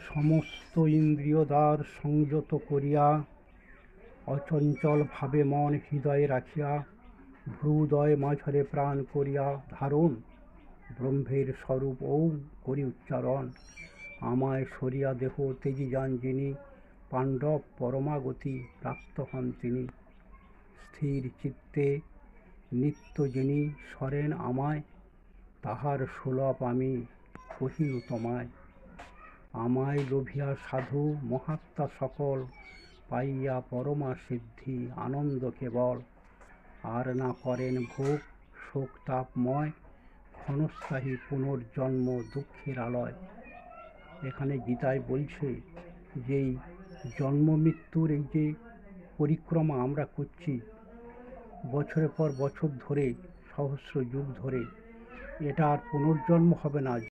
সমস্ত ইন্দ্রিয় দ্বার সংযত করিয়া অচঞ্চল ভাবে মন হৃদয়ে রাখিয়া ভ্রুদয় মাঝরে প্রাণ করিয়া ধারণ ব্রহ্মের স্বরূপ ওম করি উচ্চারণ। আমায় সরিয়া দেহ তেজি যান যিনি পাণ্ডব পরমাগতি প্রাপ্ত হন তিনি। স্থির চিত্তে নিত্য যিনি সরেন আমায় তাহার সুলভ আমি কহিনু তোমায়। আমায় লোভিয়া সাধু মহাত্মা সকল পাইয়া পরমা সিদ্ধি আনন্দ কেবল। আর না করেন ভোগ শোক তাপময় ক্ষণস্থায়ী পুনর্জন্ম দুঃখের আলয়। এখানে গীতায় বলছে যে এই জন্ম মৃত্যুর এই যে পরিক্রমা আমরা করছি বছরের পর বছর ধরে সহস্র যুগ ধরে, এটা আর পুনর্জন্ম হবে না।